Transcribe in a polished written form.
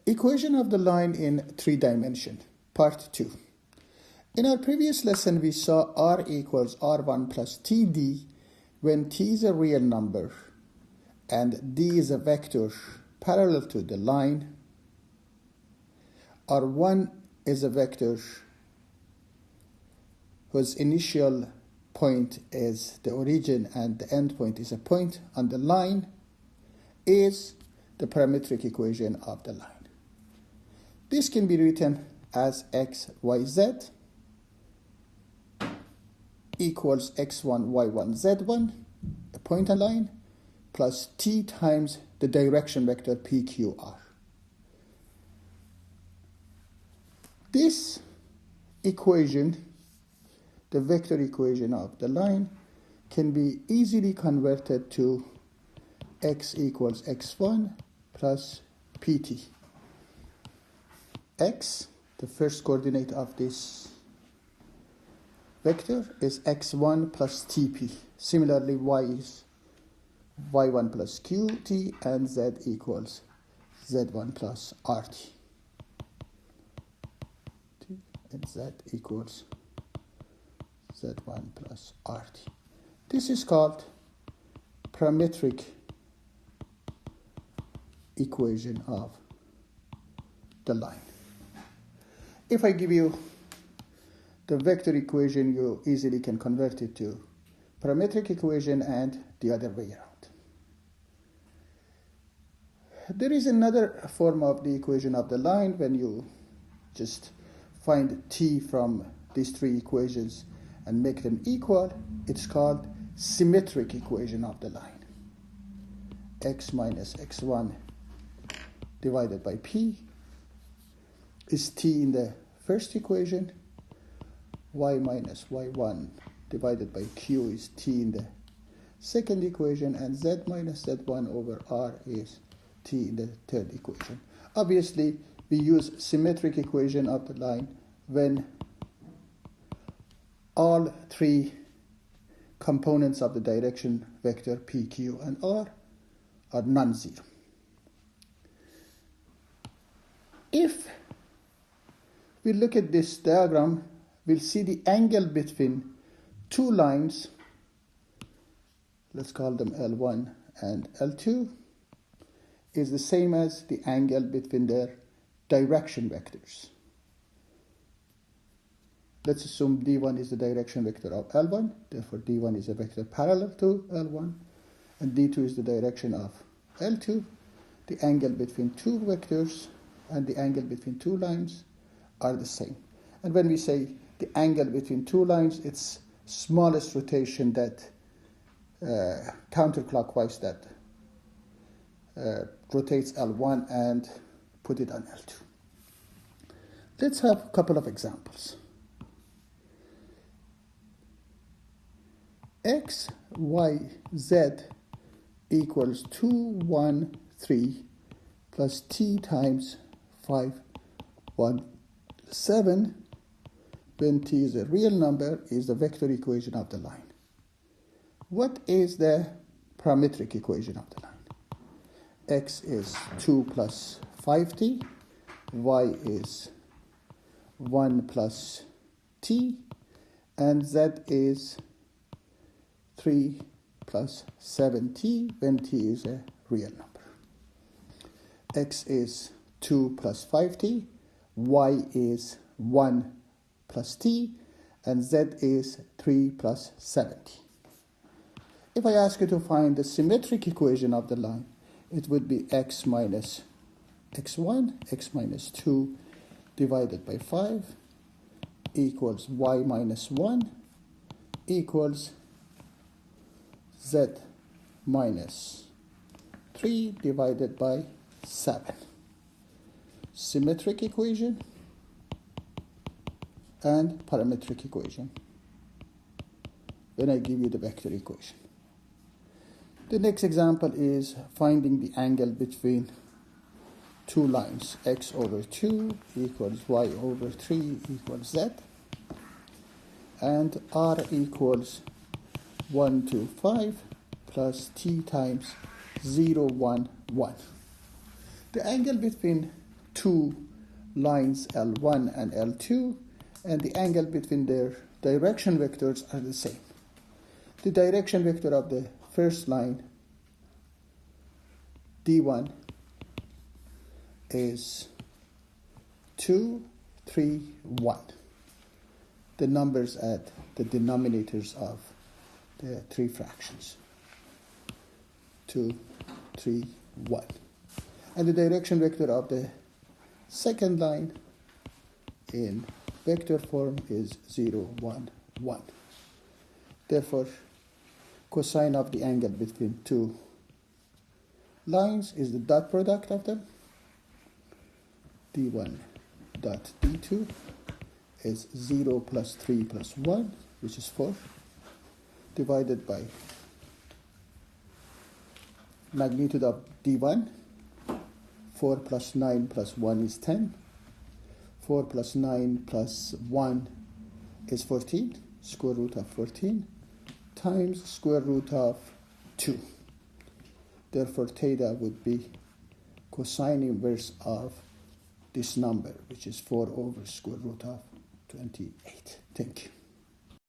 Equation of the line in 3 dimensions, part 2. In our previous lesson, we saw R equals R1 plus TD when T is a real number and D is a vector parallel to the line. R1 is a vector whose initial point is the origin and the end point is a point on the line, is the parametric equation of the line. This can be written as x, y, z equals x1, y1, z1, a point on line, plus t times the direction vector pqr. This equation, the vector equation of the line, can be easily converted to x equals x1 plus pt. X, the first coordinate of this vector, is x1 plus tp. Similarly, y is y1 plus qt, and z equals z1 plus rt. And z equals z1 plus rt. This is called parametric equation of the line. If I give you the vector equation, you easily can convert it to parametric equation and the other way around. There is another form of the equation of the line when you just find t from these 3 equations and make them equal. It's called symmetric equation of the line. X minus x1 divided by p is t in the first equation. Y minus y1 divided by q is t in the second equation, and z minus z1 over r is t in the third equation. Obviously, we use symmetric equation of the line when all 3 components of the direction vector p, q, and r are non-zero. If we look at this diagram, we'll see the angle between 2 lines, let's call them L1 and L2, is the same as the angle between their direction vectors. Let's assume D1 is the direction vector of L1, therefore D1 is a vector parallel to L1, and D2 is the direction of L2. The angle between 2 vectors and the angle between 2 lines are the same. And when we say the angle between 2 lines, it's smallest rotation that counterclockwise that rotates L1 and put it on L2. Let's have a couple of examples. X, y, z equals 2, 1, 3 plus t times 5, 1, 7 when t is a real number is the vector equation of the line. What is the parametric equation of the line? X is 2 plus 5t, y is 1 plus t, and z is 3 plus 7t when t is a real number. X is 2 plus 5t, y is 1 plus t, and z is 3 plus 7t. If I ask you to find the symmetric equation of the line, it would be x minus x1, x minus 2 divided by 5 equals y minus 1 equals z minus 3 divided by 7. Symmetric equation and parametric equation when I give you the vector equation. The next example is finding the angle between 2 lines. X over 2 equals y over 3 equals z, and r equals 1, 2, 5 plus t times 0, 1, 1. the angle between two lines L1 and L2 and the angle between their direction vectors are the same. The direction vector of the first line, D1, is 2, 3, 1. The numbers at the denominators of the three fractions. 2, 3, 1. And the direction vector of the second line in vector form is 0, 1, 1. Therefore, cosine of the angle between two lines is the dot product of them. D1 dot D2 is 0 plus 3 plus 1, which is 4, divided by magnitude of D1. 4 plus 9 plus 1 is 10. 4 plus 9 plus 1 is 14, square root of 14, times square root of 2. Therefore, theta would be cosine inverse of this number, which is 4 over square root of 28. Thank you.